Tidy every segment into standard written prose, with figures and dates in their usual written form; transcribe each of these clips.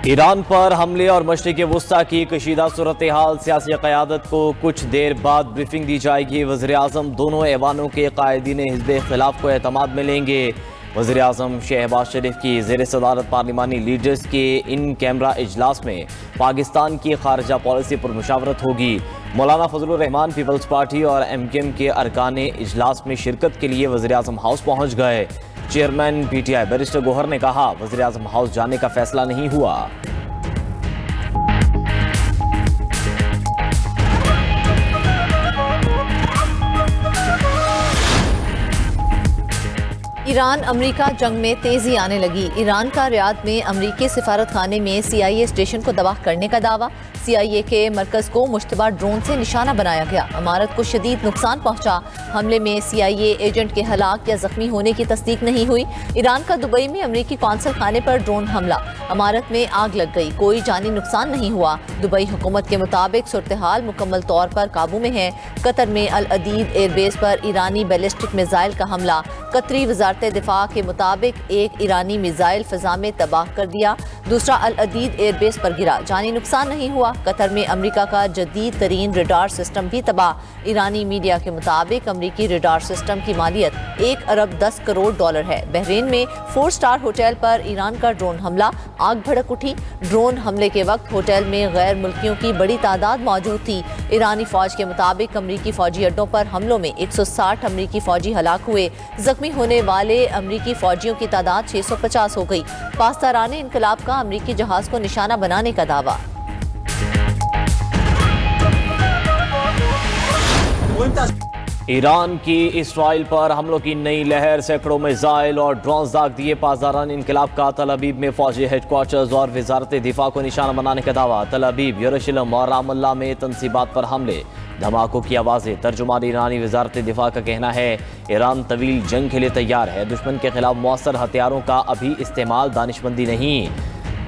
Iran पर हमले और मशरिक़ वुस्ता की कशीदा सूरत हाल, सियासी क़यादत को कुछ देर बाद ब्रीफिंग दी जाएगी। वज़ीर-ए-आज़म दोनों ऐवानों के कायदीन हिज़्ब इख्तिलाफ को एतमाद में लेंगे। वज़ीर-ए-आज़म शहबाज शरीफ की ज़ेर सदारत पार्लिमानी लीडर्स के इन कैमरा इजलास में पाकिस्तान की खारजा पॉलिसी पर मुशावरत होगी। मौलाना फजलुर रहमान पीपल्स पार्टी और MKM के अरकान इजलास में शिरकत के लिए वज़ीर-ए-आज़म हाउस पहुँच गए। चेयरमैन PTI बैरिस्टर गौहर ने कहा, वज़ीर-ए-आज़म हाउस जाने का फैसला नहीं हुआ। ईरान अमरीका जंग में तेजी आने लगी। ईरान का रियाद में अमरीकी सिफारत खाने में CIA स्टेशन को तबाह करने का दावा। CIA के मरकज़ को मुश्तबा ड्रोन से निशाना बनाया गया। इमारत को शदीद नुकसान पहुंचा। हमले में CIA एजेंट के हलाक या जख्मी होने की तस्दीक नहीं हुई। ईरान का दुबई में अमरीकी कौंसल खाने पर ड्रोन हमला, इमारत में आग लग गई, कोई जानी नुकसान नहीं हुआ। दुबई हुकूमत के मुताबिक सूरत हाल मुकम्मल तौर पर काबू में है। कतर में अल अदीद एयरबेस पर ईरानी बैलिस्टिक मिसाइल का हमला। कतरी वजारत दिफा के मुताबिक एक ईरानी मिसाइल फिजा में तबाह कर दिया, दूसरा अल अदीद एयरबेस पर गिरा, जानी नुकसान नहीं हुआ। कतर में अमरीका का जदीद तरीन रडार सिस्टम भी तबाह। ईरानी मीडिया के मुताबिक अमरीकी रडार सिस्टम की मालियत 1 अरब 10 करोड़ डॉलर है। बहरीन में 4 स्टार होटल पर ईरान का ड्रोन हमला, आग भड़क उठी। ड्रोन हमले के वक्त होटल में गैर मुल्कियों की बड़ी तादाद मौजूद थी। ईरानी फौज के मुताबिक अमरीकी फौजी अड्डों पर हमलों में 160 अमरीकी फौजी हलाक हुए। जख्मी होने वाले अमरीकी फौजियों की तादाद 650 हो गई। पासदाराने इनकलाब का अमरीकी जहाज को निशाना बनाने का दावा। ईरान की इसराइल पर हमलों की नई लहर, सैकड़ों मिसाइल और ड्रोन दाग दिए। पासदारान इनकलाब का तल अबीब में फौजी हेडक्वार्टर्स और वजारत दिफा को निशाना बनाने का दावा। तल अबीब, यरूशलेम और रामल्ला में तनसीबात पर हमले, धमाकों की आवाज़ें। तर्जुमान ईरानी वजारत दिफा का कहना है, ईरान तवील जंग के लिए तैयार है। दुश्मन के खिलाफ मौसर हथियारों का अभी इस्तेमाल दानिशमंदी नहीं।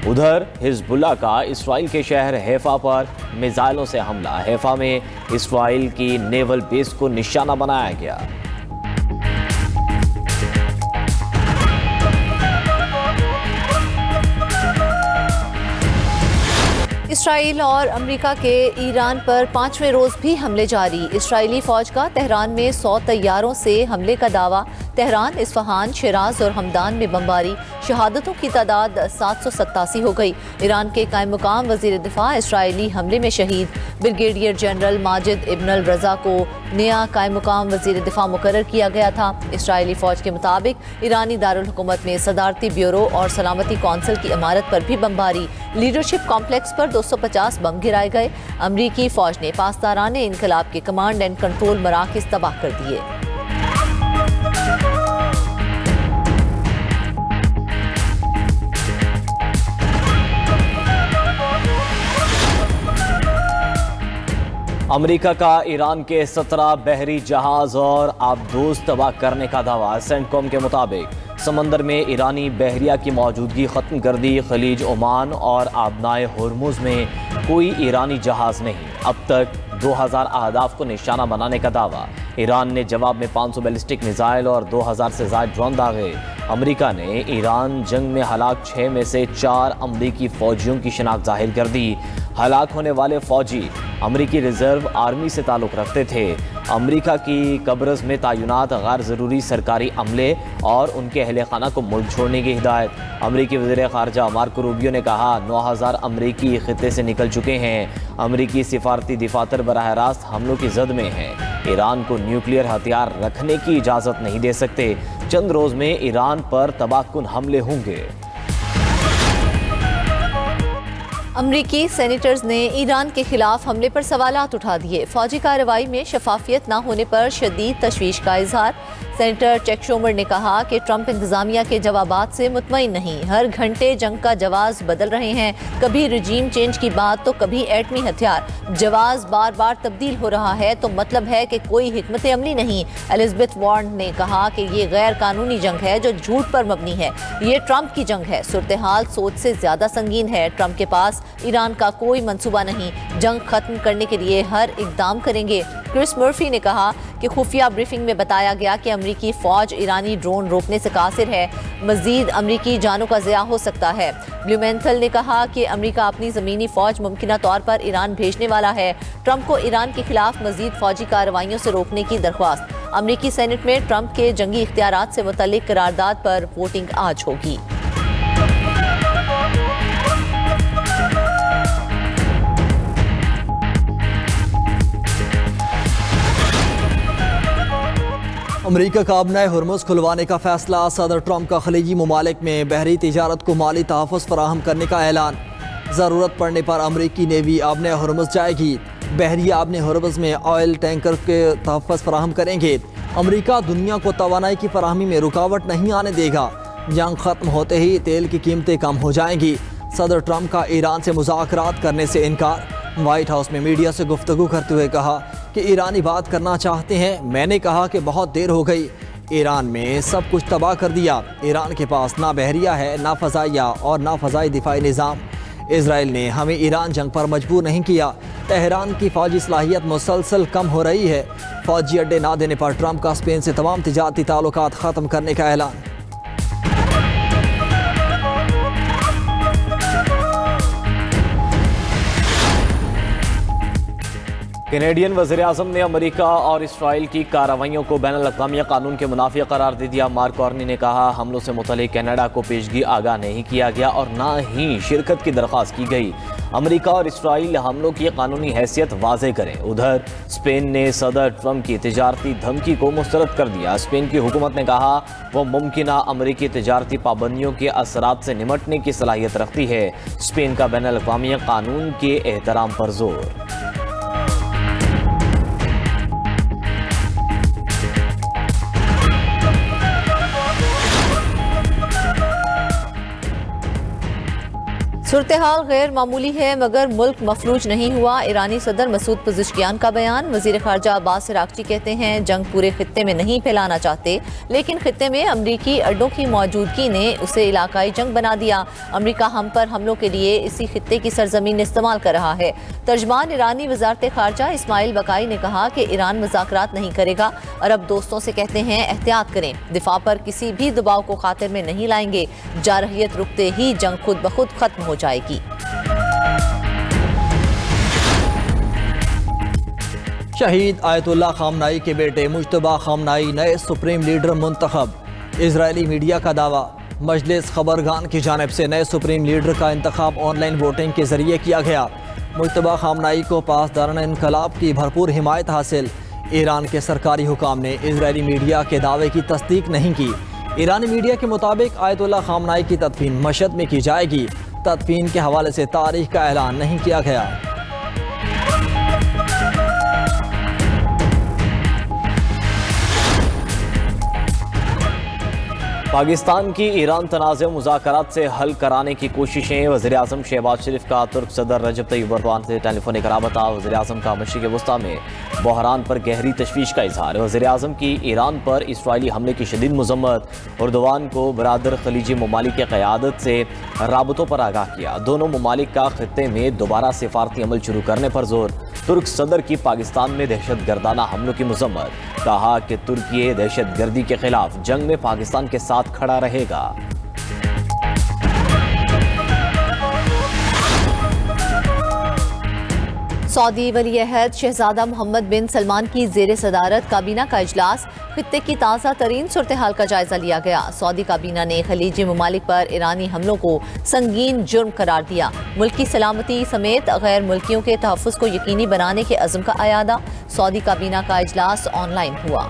उधर हिजबुल्लाह का इसराइल के शहर हैफा पर मिसाइलों से हमला। हैफा में इसराइल की नेवल बेस को निशाना बनाया गया। इसराइल और अमेरिका के ईरान पर 5वें रोज भी हमले जारी। इसराइली फौज का तेहरान में 100 तैयारों से हमले का दावा। तेहरान, इस्फहान, शिराज और हमदान में बमबारी, शहादतों की तादाद 787 हो गई। ईरान के कायम मुकाम वजीर दिफा इसराइली हमले में शहीद। ब्रिगेडियर जनरल माजिद इब्न अल रजा को नया कायम मुकाम वजीर दिफा मुकर्रर किया गया था। इसराइली फौज के मुताबिक ईरानी दारुल हुकूमत में सदारती ब्यूरो और सलामती कौंसिल की इमारत पर भी बमबारी। लीडरशिप कॉम्प्लेक्स पर 250 बम गिराए गए। अमरीकी फौज ने पासदाराने इनकलाब के कमांड एंड कंट्रोल मराकज़ तबाह कर दिए। अमेरिका का ईरान के 17 बहरी जहाज और आबदोज तबाह करने का दावा। सेंटकॉम के मुताबिक समंदर में ईरानी बहरिया की मौजूदगी ख़त्म कर दी। खलीज ओमान और आबनाए हुर्मुज़ में कोई ईरानी जहाज नहीं। अब तक 2000 अहदाफ को निशाना बनाने का दावा। ईरान ने जवाब में 500 बैलिस्टिक मिसाइल और 2000 से ज़ायद ड्रोन दागे। अमेरिका ने ईरान जंग में हलाक 6 में से 4 अमरीकी फ़ौजियों की शिनाख्त जाहिर कर दी। हलाक होने वाले फ़ौजी अमरीकी रिजर्व आर्मी से ताल्लुक़ रखते थे। अमरीका की कब्रज़ में तैनात गैर ज़रूरी सरकारी अमले और उनके अहले खाना को मुल्क छोड़ने की हिदायत। अमरीकी वज़ीर ख़ारजा मार्को रूबियो ने कहा, 9000 अमरीकी ख़ित्ते से निकल चुके हैं। अमरीकी सिफारती दफातर बराह रास्त हमलों की जद में हैं। ईरान को न्यूक्लियर हथियार रखने की इजाज़त नहीं दे सकते। चंद रोज़ में ईरान पर तबाहकुन हमले होंगे। अमरीकी सेनेटर्स ने ईरान के खिलाफ हमले पर सवालात उठा दिए। फौजी कार्रवाई में शफाफियत न होने पर शदीद तशवीश का इजहार। सेनेटर चैक शूमर ने कहा कि ट्रंप इंतजामिया के जवाबात से मुतमईन नहीं। हर घंटे जंग का जवाब बदल रहे हैं, कभी रजीम चेंज की बात तो कभी एटमी हथियार। जवाब बार बार तब्दील हो रहा है तो मतलब है कि कोई हिकमत अमली नहीं। एलिजाबेथ वार्न ने कहा कि ये गैर कानूनी जंग है जो झूठ पर मबनी है। ये ट्रंप की जंग है। सूरत हाल सोच से ज्यादा संगीन है। ट्रंप के पास ईरान का कोई मंसूबा नहीं। जंग खत्म करने के लिए हर इकदाम करेंगे। क्रिस मर्फी ने कहा कि खुफिया ब्रीफिंग में बताया गया कि अमरीकी फौज ईरानी ड्रोन रोकने से कासिर है, मजीद अमरीकी जानों का ज़िया हो सकता है। ब्लूमेंथल ने कहा कि अमरीका अपनी ज़मीनी फौज मुमकिना तौर पर ईरान भेजने वाला है। ट्रंप को ईरान के खिलाफ मजीद फौजी कार्रवाइयों से रोकने की दरख्वास्त। अमरीकी सेनेट में ट्रंप के जंगी इख्तियारात से मुतल्लिक करारदाद पर वोटिंग आज होगी। अमरीका का अपना हुर्मुज़ खुलवाने का फैसला। सदर ट्रंप का खलीजी ममालिक में बहरी तिजारत को माली तहफ़्फ़ुज़ फराहम करने का ऐलान। ज़रूरत पड़ने पर अमरीकी नेवी अपने हुर्मुज़ जाएगी। बहरिया अपने हुर्मुज़ में ऑयल टैंकर के तहफ़्फ़ुज़ फराहम करेंगे। अमरीका दुनिया को तवानाई की फराहमी में रुकावट नहीं आने देगा। जंग ख़त्म होते ही तेल की कीमतें कम हो जाएंगी। सदर ट्रंप का ईरान से मुज़ाकरात करने से इनकार। वाइट हाउस में मीडिया से गुफ्तगू करते हुए कहा कि ईरानी बात करना चाहते हैं। मैंने कहा कि बहुत देर हो गई, ईरान में सब कुछ तबाह कर दिया। ईरान के पास ना बहरिया है, ना फ़ज़ाइया और ना फ़ज़ाई दिफाई निज़ाम। इसराइल ने हमें ईरान जंग पर मजबूर नहीं किया। तेहरान की फ़ौजी सलाहियत मुसलसल कम हो रही है। फ़ौजी अड्डे ना देने पर ट्रंप का स्पेन से तमाम तिजारती ताल्लुकात ख़त्म करने का ऐलान। कैनेडियन वज़ीर-ए-आज़म ने अमेरिका और इसराइल की कार्रवाइयों को बैनुल-अक़वामी कानून के मुनाफ़ी करार दे दिया। मार्क कार्नी ने कहा, हमलों से मुतल्लिक़ कनाडा को पेशगी आगाह नहीं किया गया और ना ही शिरकत की दरख्वास्त की गई। अमेरिका और इसराइल हमलों की कानूनी हैसियत वाज़े करें। उधर स्पेन ने सदर ट्रंप की तिजारती धमकी को मुस्तरद कर दिया। स्पेन की हुकूमत ने कहा वो मुमकिना अमेरिकी तिजारती पाबंदियों के असरात से निमटने की सलाहियत रखती है। स्पेन का बैनुल-अक़वामी कानून के एहतराम पर जोर। सूरत हाल गैर मामूली है मगर मुल्क मफलूज नहीं हुआ। ईरानी सदर मसूद पज़ेश्कियान का बयान। वज़ीर ख़ारजा अब्बास अराग़ची कहते हैं जंग पूरे खित्ते में नहीं फैलाना चाहते, लेकिन खित्ते में अमरीकी अड्डों की मौजूदगी ने उसे इलाकाई जंग बना दिया। अमरीका हम पर हमलों के लिए इसी खित्ते की सरजमीन इस्तेमाल कर रहा है। तर्जमान ईरानी वज़ारत ख़ारजा इस्माइल बकाई ने कहा कि ईरान मुज़ाकरात नहीं करेगा। अरब दोस्तों से कहते हैं एहतियात करें, दिफा पर किसी भी दबाव को खातिर में नहीं लाएंगे। जारहियत रुकते ही जंग खुद ब खुद खत्म हो जाएगी। शहीद आयतुल्लाह खामनाई के बेटे मुज्तबा खामनाई नए सुप्रीम लीडर मुंतखब। इजरायली मीडिया का दावा, मजलिस खबरगान की जानिब से नए सुप्रीम लीडर का इंतखाब ऑनलाइन वोटिंग के जरिए किया गया। मुज्तबा खामनाई को पासदारान इनकलाब की भरपूर हिमायत हासिल। ईरान के सरकारी हुकाम ने इजरायली मीडिया के दावे की तस्दीक नहीं की। ईरानी मीडिया के मुताबिक आयतुल्लाह खामनाई की तदफीन मशहद में की जाएगी। तदफीन के हवाले से तारीख का ऐलान नहीं किया गया। पाकिस्तान की ईरान तनाज़ मुज़ाकरात से हल कराने की कोशिशें। वज़ीर-ए-आज़म शहबाज शरीफ का तुर्क सदर रजब तय्यब एर्दोग़ान से टेलीफोनिक राबता। वज़ीर-ए-आज़म का मशरिक़ वस्ता में बहरान पर गहरी तशवीश का इजहार। वज़ीर-ए-आज़म की ईरान पर इसराइली हमले की शदीद मज़म्मत। एर्दोग़ान को बरादर खलीजी ममालिक की क़यादत से राबतों पर आगाह किया। दोनों ममालिक का खित्ते में दोबारा सिफारती अमल शुरू करने पर जोर। तुर्क सदर की पाकिस्तान में दहशत गर्दाना हमलों की मज़म्मत। कहा कि तुर्की दहशत गर्दी के खिलाफ जंग में पाकिस्तान के साथ खड़ा रहेगा। सऊदी वली अहद शहजादा मोहम्मद बिन सलमान की ज़ेर सदारत काबीना का इजलास। खित्ते की ताज़ा तरीन सूरत हाल का जायजा लिया गया। सऊदी काबीना ने खलीजी ममालिक पर ईरानी हमलों को संगीन जुर्म करार दिया। मुल्क की सलामती समेत गैर मुल्कियों के तहफ़्फ़ुज़ को यकीनी बनाने के अज़्म का अयादा। सऊदी काबीना का इजलास ऑनलाइन हुआ।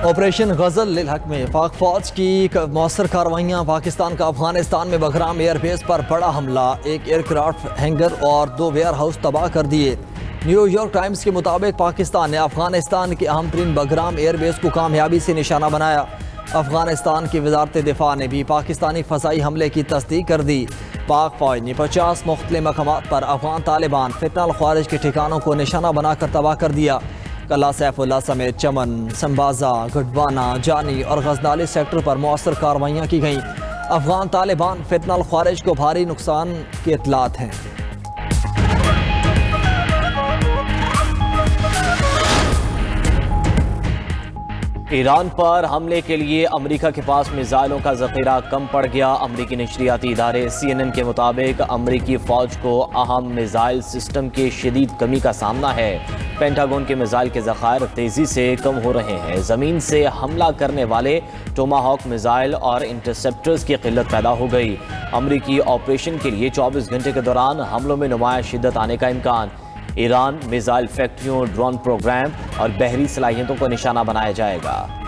ऑपरेशन गज़ल लिल हक में पाक फौज की मौसर कार्रवाइयाँ। पाकिस्तान का अफगानिस्तान में बगराम एयरबेस पर बड़ा हमला। एक एयरक्राफ्ट हैंगर और 2 वेयर हाउस तबाह कर दिए। न्यूयॉर्क टाइम्स के मुताबिक पाकिस्तान ने अफगानिस्तान के अहम तरीन बगराम एयरबेस को कामयाबी से निशाना बनाया। अफगानिस्तान की वजारत दिफा ने भी पाकिस्तानी फ़ज़ाई हमले की तस्दीक कर दी। पाक फौज ने 50 मुख्तलिफ मकामात पर अफगान तालिबान फितनल ख्वारिज के ठिकानों को निशाना बनाकर तबाह कर दिया। कला सैफुल्ला समेत चमन, संबाजा, गढ़वाना, जानी और गजनाली सेक्टर पर मौसर कार्रवाइयाँ की गईं। अफगान तालिबान फितनल ख्वारिज को भारी नुकसान की इतलात हैं। ईरान पर हमले के लिए अमेरिका के पास मिसाइलों का जखीरा कम पड़ गया। अमेरिकी नशरियाती इदारे CNN के मुताबिक अमेरिकी फौज को अहम मिसाइल सिस्टम की शदीद कमी का सामना है। पेंटागन के मिसाइल के ज़खायर तेज़ी से कम हो रहे हैं। ज़मीन से हमला करने वाले टोमाहॉक मिसाइल और इंटरसेप्टर्स की किल्लत पैदा हो गई। अमेरिकी ऑपरेशन के लिए 24 घंटे के दौरान हमलों में नुमाया शिद्दत आने का इम्कान। ईरान मिसाइल फैक्ट्रियों, ड्रोन प्रोग्राम और बहरी सलाहियतों को निशाना बनाया जाएगा।